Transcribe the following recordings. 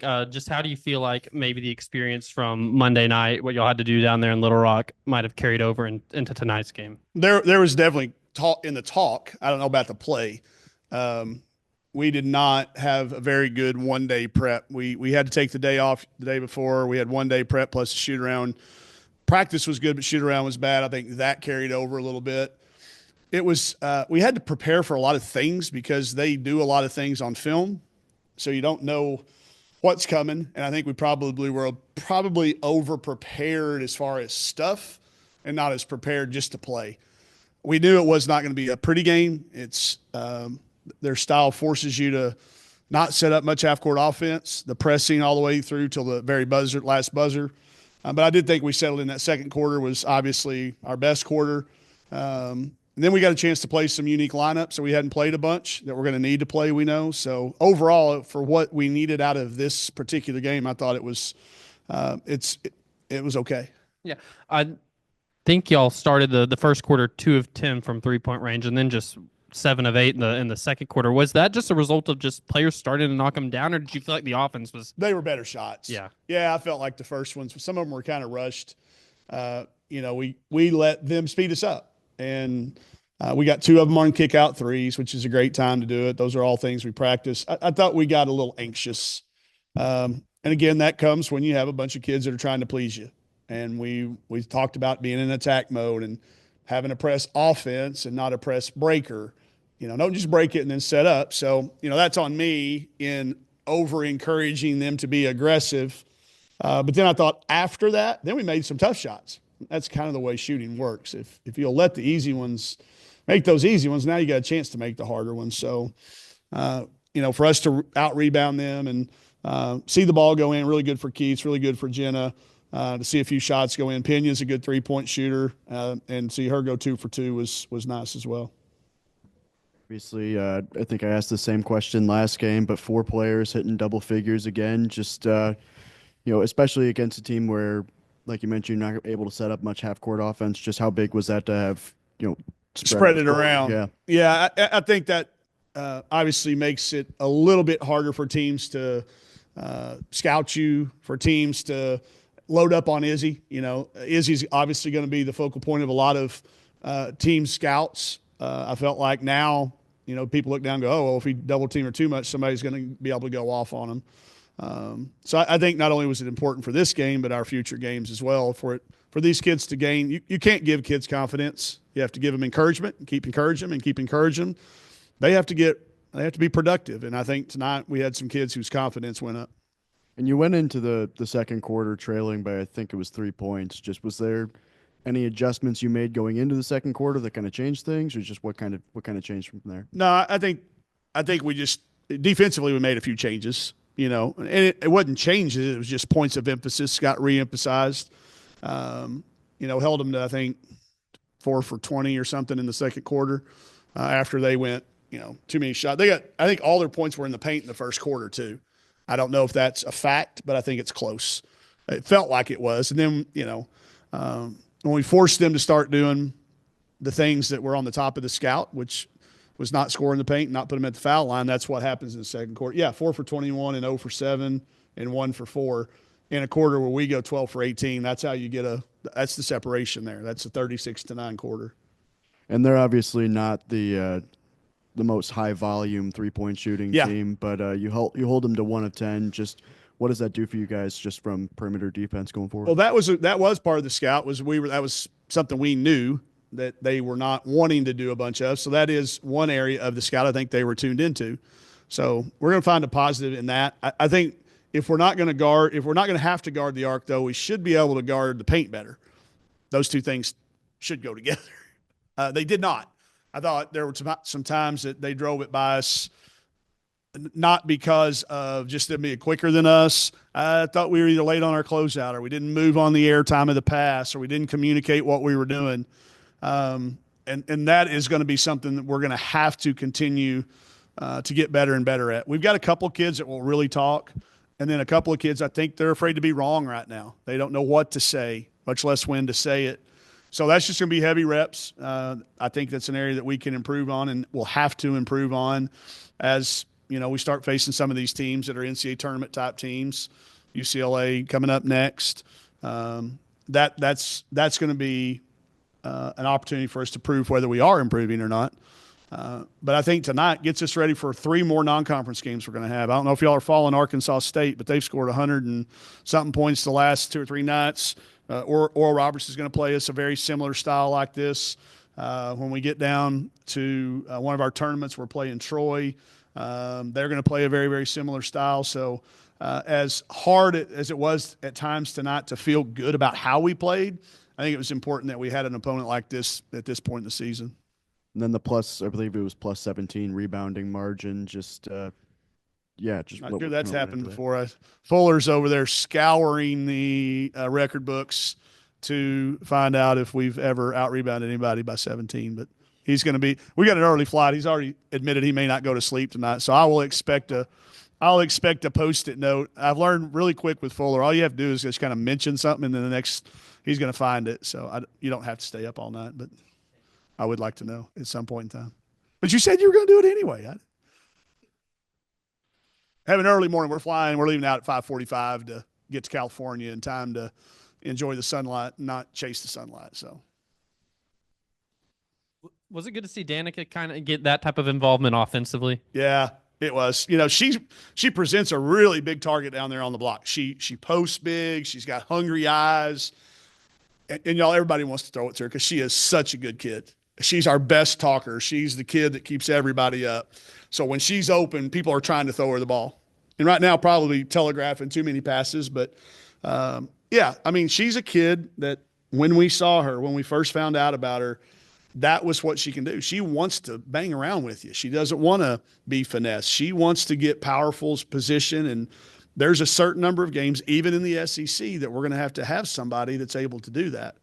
Mike. Just how do you feel like maybe the experience from Monday night, what y'all had to do down there in Little Rock, might have carried over into tonight's game? There was definitely talk in the talk. I don't know about the play. Um, we did not have a very good 1 day prep. We had to take the day off the day before. We had 1 day prep plus a shoot around. Practice was good, but shoot around was bad. I think that carried over a little bit. It was we had to prepare for a lot of things because they do a lot of things on film, so you don't know what's coming. And I think we probably were over prepared as far as stuff, and not as prepared just to play. We knew it was not going to be a pretty game. It's their style forces you to not set up much half court offense, the pressing all the way through till the very last buzzer. But I did think we settled in. That second quarter was obviously our best quarter. And then we got a chance to play some unique lineups that we hadn't played a bunch that we're going to need to play, we know. So overall, for what we needed out of this particular game, I thought it was it was okay. Yeah, I think y'all started the first quarter 2 of 10 from 3-point range, and then just 7 of 8 in the second quarter. Was that just a result of just players starting to knock them down, or did you feel like the offense was? They were better shots. Yeah, yeah. I felt like the first ones, some of them were kind of rushed. We let them speed us up, and we got 2 of them on kick out threes, which is a great time to do it. Those are all things we practice. I thought we got a little anxious. And again, that comes when you have a bunch of kids that are trying to please you. And we talked about being in attack mode and having a press offense and not a press breaker. Don't just break it and then set up. So, that's on me in over encouraging them to be aggressive. But then I thought after that, then we made some tough shots. That's kind of the way shooting works. If you'll let the easy ones make those easy ones, now you got a chance to make the harder ones. So, for us to out rebound them and see the ball go in, really good for Keith, really good for Jenna. To see a few shots go in. Pena's a good 3-point shooter, and see her go 2 for 2 was nice as well. Obviously, I think I asked the same question last game, but 4 players hitting double figures again. Just especially against a team where, like you mentioned, you're not able to set up much half court offense. Just how big was that to have spread it around? Yeah. I think that obviously makes it a little bit harder for teams to scout you, for teams to load up on Izzy. Izzy's obviously going to be the focal point of a lot of team scouts. I felt like now, people look down and go, oh, well, if we double team her too much, somebody's going to be able to go off on them. So I think not only was it important for this game, but our future games as well, for these kids to gain. You can't give kids confidence. You have to give them encouragement and keep encouraging them. They have to be productive. And I think tonight we had some kids whose confidence went up. And you went into the second quarter trailing by, I think it was 3 points. Just, was there any adjustments you made going into the second quarter that kind of changed things, or just what kind of changed from there? No, I think we just defensively we made a few changes, and it wasn't changes. It was just points of emphasis got re-emphasized. Held them to, I think, 4 for 20 or something in the second quarter after they went, too many shots. I think all their points were in the paint in the first quarter too. I don't know if that's a fact, but I think it's close. It felt like it was. And then, when we forced them to start doing the things that were on the top of the scout, which was not scoring the paint, not put them at the foul line, that's what happens in the second quarter. Yeah, 4 for 21 and 0 for 7 and 1 for 4 in a quarter where we go 12 for 18. That's how you get that's the separation there. That's a 36-9 quarter. And they're obviously not the most high volume 3-point shooting team, but you hold them to 1 of 10. Just what does that do for you guys just from perimeter defense going forward? Well, that was part of the scout. That was something we knew that they were not wanting to do a bunch of. So that is one area of the scout I think they were tuned into. So we're going to find a positive in that. I think if we're not going to have to guard the arc, though, we should be able to guard the paint better. Those two things should go together. They did not. I thought there were some times that they drove it by us, not because of just them being quicker than us. I thought we were either late on our closeout, or we didn't move on the air time of the pass, or we didn't communicate what we were doing. And that is going to be something that we're going to have to continue to get better and better at. We've got a couple of kids that will really talk, and then a couple of kids I think they're afraid to be wrong right now. They don't know what to say, much less when to say it. So that's just going to be heavy reps. I think that's an area that we can improve on and will have to improve on as we start facing some of these teams that are NCAA tournament type teams, UCLA coming up next. That's going to be an opportunity for us to prove whether we are improving or not. But I think tonight gets us ready for 3 more non-conference games we're going to have. I don't know if y'all are following Arkansas State, but they've scored 100 and something points the last 2 or 3 nights. Oral Roberts is going to play us a very similar style like this. When we get down to one of our tournaments, we're playing Troy. They're going to play a very, very similar style. So as hard as it was at times tonight to feel good about how we played, I think it was important that we had an opponent like this at this point in the season. And then the plus, I believe it was plus 17 rebounding margin. Just just not sure that's happened before. Fuller's over there scouring the record books to find out if we've ever out-rebounded anybody by 17. But he's going to be – we got an early flight. He's already admitted he may not go to sleep tonight. So I'll expect a Post-it note. I've learned really quick with Fuller, all you have to do is just kind of mention something, and then the next – he's going to find it. So you don't have to stay up all night, but I would like to know at some point in time. But you said you were going to do it anyway. Have an early morning. We're flying. We're leaving out at 5:45 to get to California in time to enjoy the sunlight, not chase the sunlight. So, was it good to see Danica kind of get that type of involvement offensively? Yeah, it was. She presents a really big target down there on the block. She posts big. She's got hungry eyes, and y'all, everybody wants to throw it to her because she is such a good kid. She's our best talker. She's the kid that keeps everybody up. So when she's open, people are trying to throw her the ball. And right now, probably telegraphing too many passes. But, she's a kid that when we saw her, when we first found out about her, that was what she can do. She wants to bang around with you. She doesn't want to be finesse. She wants to get Powerful's position. And there's a certain number of games, even in the SEC, that we're going to have somebody that's able to do that.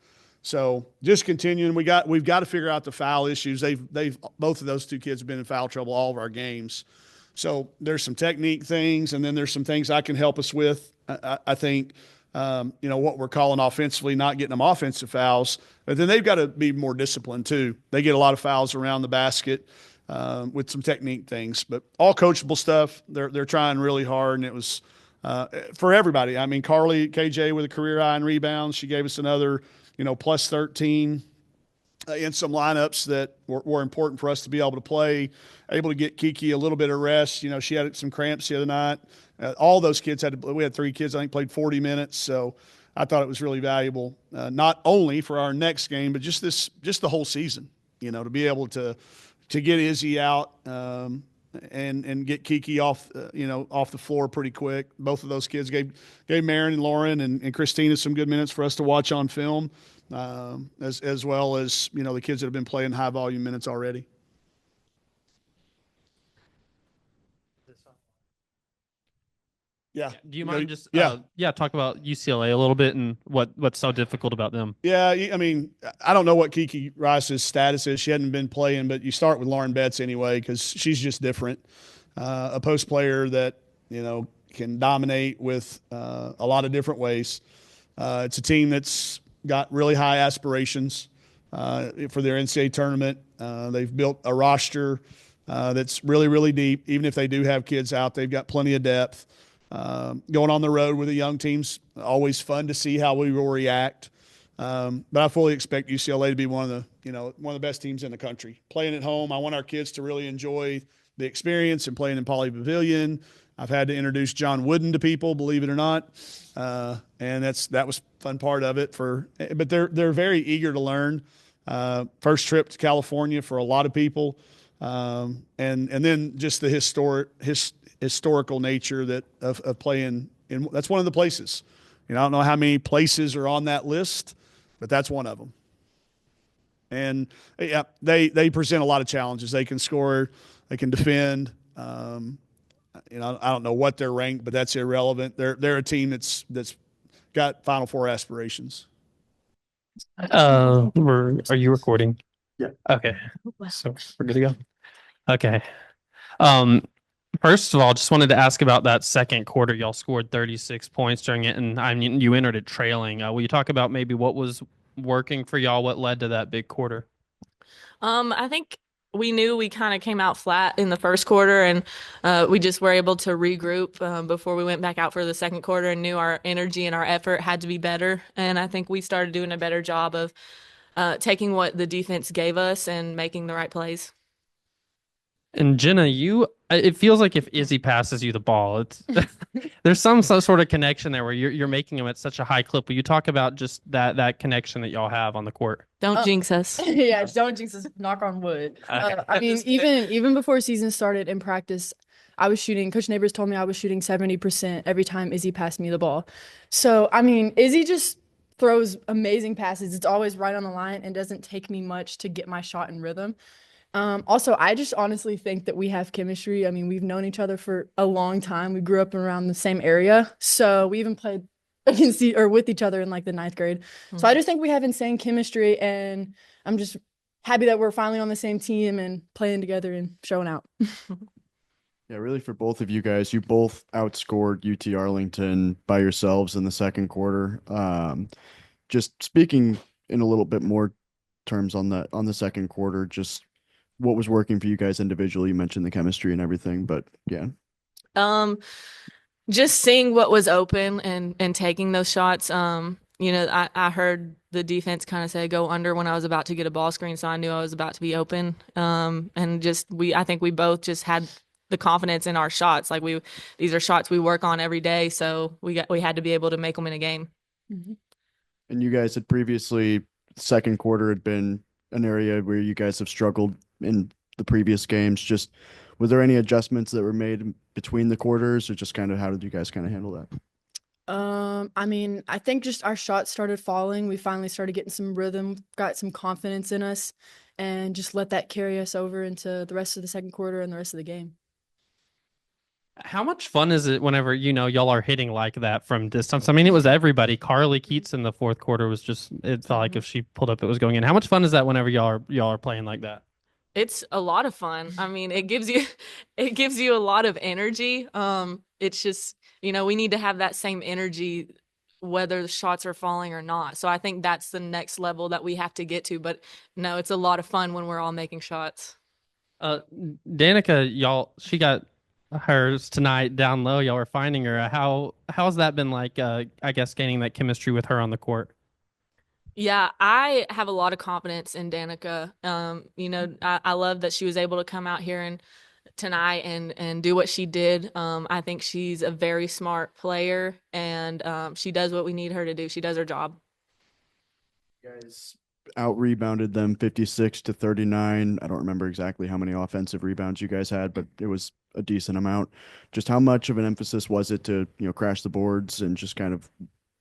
So just continuing, we've got to figure out the foul issues. They've both of those 2 kids have been in foul trouble all of our games. So there's some technique things, and then there's some things I can help us with. I think, what we're calling offensively, not getting them offensive fouls, but then they've got to be more disciplined too. They get a lot of fouls around the basket with some technique things, but all coachable stuff. They're trying really hard, and it was for everybody. I mean, Carly KJ with a career high in rebounds. She gave us another plus 13 in some lineups that were important for us to be able to play, able to get Kiki a little bit of rest. She had some cramps the other night. All those kids we had 3 kids, I think, played 40 minutes. So I thought it was really valuable, not only for our next game, but just the whole season, to be able to get Izzy out and get Kiki off the floor pretty quick. Both of those kids gave Marin and Lauren and Christina some good minutes for us to watch on film, as well as the kids that have been playing high volume minutes already. Yeah. Do you mind talk about UCLA a little bit and what's so difficult about them? Yeah, I mean, I don't know what Kiki Rice's status is. She hadn't been playing, but you start with Lauren Betts anyway because she's just different. A post player that can dominate with a lot of different ways. It's a team that's got really high aspirations for their NCAA tournament. They've built a roster that's really, really deep. Even if they do have kids out, they've got plenty of depth. Going on the road with the young teams, always fun to see how we will react. But I fully expect UCLA to be one of the best teams in the country. Playing at home, I want our kids to really enjoy the experience and playing in Pauley Pavilion. I've had to introduce John Wooden to people, believe it or not, and that was a fun part of it. But they're very eager to learn. First trip to California for a lot of people, and then just the historical nature of playing in. That's one of the places. I don't know how many places are on that list, but that's one of them. And yeah, they present a lot of challenges. They can score, they can defend. I don't know what they're ranked, but that's irrelevant. They're a team that's got Final Four aspirations. Are you recording? Yeah. Okay. So we're good to go. Okay. First of all, just wanted to ask about that second quarter. Y'all scored 36 points during it, and you entered it trailing. Will you talk about maybe what was working for y'all? What led to that big quarter? I think we knew we kind of came out flat in the first quarter, and we just were able to regroup before we went back out for the second quarter, and knew our energy and our effort had to be better. And I think we started doing a better job of taking what the defense gave us and making the right plays. And Jenna, it feels like if Izzy passes you the ball, it's there's some sort of connection there where you're making them at such a high clip. Will you talk about just that connection that y'all have on the court? Don't jinx us. Yeah, don't jinx us. Knock on wood. I mean, even before season started in practice, I was shooting. Coach Neighbors told me I was shooting 70% every time Izzy passed me the ball. So I mean, Izzy just throws amazing passes. It's always right on the line and doesn't take me much to get my shot in rhythm. Also, I just honestly think that we have chemistry. I mean, we've known each other for a long time. We grew up around the same area, so we even played against or with each other in like the ninth grade. So I just think we have insane chemistry, and I'm just happy that we're finally on the same team and playing together and showing out. Yeah, really for both of you guys, you both outscored UT-Arlington by yourselves in the second quarter. Just speaking in a little bit more terms on the second quarter, just what was working for you guys individually. You mentioned the chemistry and everything, but yeah. Just seeing what was open and taking those shots. I heard the defense kind of say go under when I was about to get a ball screen, so I knew I was about to be open. And just I think we both just had the confidence in our shots. Like these are shots we work on every day, so we had to be able to make them in a game. Mm-hmm. And you guys had previously, second quarter had been an area where you guys have struggled in the previous games. Just were there any adjustments that were made between the quarters, or just kind of how did you guys kind of handle that? I mean, I think just our shots started falling. We finally started getting some rhythm, got some confidence in us, and just let that carry us over into the rest of the second quarter and the rest of the game. How much fun is it whenever y'all are hitting like that from distance? I mean, it was everybody. Carly Keats in the fourth quarter was just, it felt like if she pulled up, it was going in. How much fun is that whenever y'all are playing like that? It's a lot of fun. I mean, it gives you a lot of energy. It's just, we need to have that same energy whether the shots are falling or not. So I think that's the next level that we have to get to. But no, it's a lot of fun when we're all making shots. Danica, she got hers tonight down low. Y'all were finding her. How's that been like, I guess, gaining that chemistry with her on the court? Yeah, I have a lot of confidence in Danica. I love that she was able to come out here and tonight and do what she did. I think she's a very smart player, and she does what we need her to do. She does her job. You guys out rebounded them 56-39. I don't remember exactly how many offensive rebounds you guys had, but it was a decent amount. Just how much of an emphasis was it to, crash the boards, and just kind of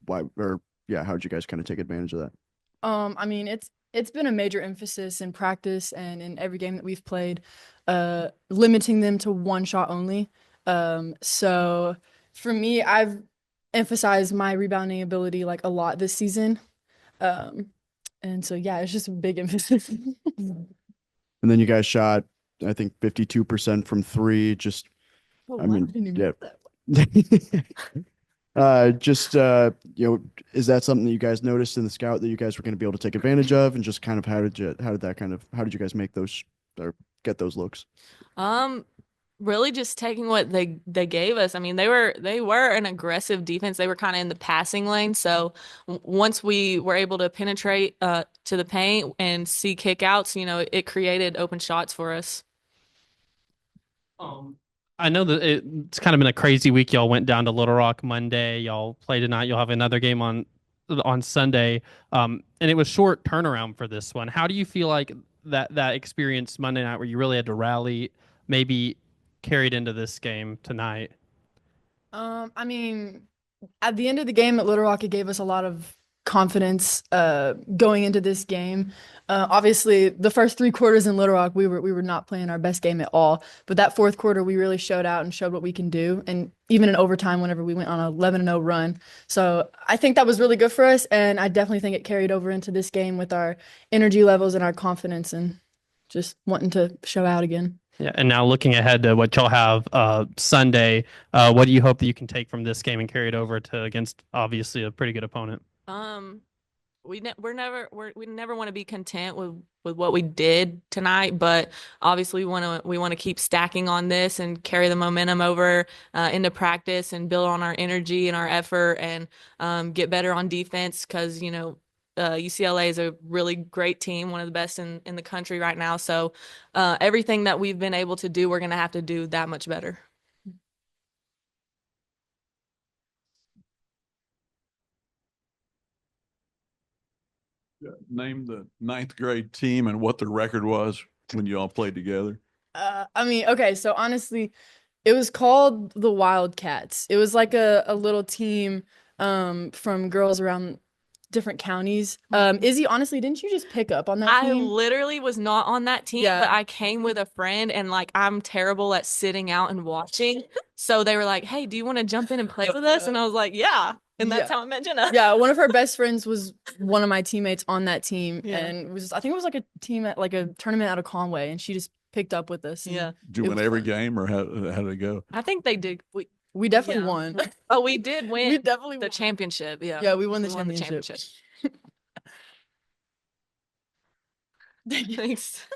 how'd you guys kind of take advantage of that? I mean, it's been a major emphasis in practice and in every game that we've played, limiting them to one shot only. So for me, I've emphasized my rebounding ability like a lot this season. And so, yeah, it's just a big emphasis. And then you guys shot, I think, 52% from three. Just, Oh, I wow, mean, didn't even yeah. know that. Is that something that you guys noticed in the scout that you guys were going to be able to take advantage of, and just kind of how did you guys make those or get those looks? Really just taking what they gave us. I mean, they were an aggressive defense. They were kind of in the passing lane. So once we were able to penetrate to the paint and see kickouts, it created open shots for us. I know that it's kind of been a crazy week. Y'all went down to Little Rock Monday. Y'all play tonight. You'll have another game on Sunday. And it was short turnaround for this one. How do you feel like that experience Monday night where you really had to rally maybe carried into this game tonight? I mean, at the end of the game at Little Rock, it gave us a lot of confidence going into this game. Obviously, the first three quarters in Little Rock, we were not playing our best game at all. But that fourth quarter, we really showed out and showed what we can do. And even in overtime, whenever we went on an 11-0 run. So I think that was really good for us. And I definitely think it carried over into this game with our energy levels and our confidence and just wanting to show out again. Yeah, and now looking ahead to what y'all have Sunday, what do you hope that you can take from this game and carry it over to against obviously a pretty good opponent? we never want to be content with what we did tonight, but obviously we want to keep stacking on this and carry the momentum over into practice and build on our energy and our effort and get better on defense because UCLA is a really great team, one of the best in the country right now. So everything that we've been able to do, we're going to have to do that much better. Name the ninth grade team and what their record was when you all played together. Okay, so honestly, it was called the Wildcats. It was like a little team from girls around different counties. Izzy, honestly, didn't you just pick up on that I team? literally was not on that team, Yeah. but I came with a friend and like I'm terrible at sitting out and watching. So they were like, "Hey, do you want to jump in and play with us?" And I was like, "Yeah." And that's how I met Jenna. Yeah, one of her best friends was one of my teammates on that team, Yeah. and I think it was like a team at like a tournament out of Conway, and she just picked up with us. Yeah. Did you win every game, or how did it go? I think they did. We definitely won. Oh, we did win. We definitely the won. championship. Yeah. Yeah, we won the won championship. Thanks.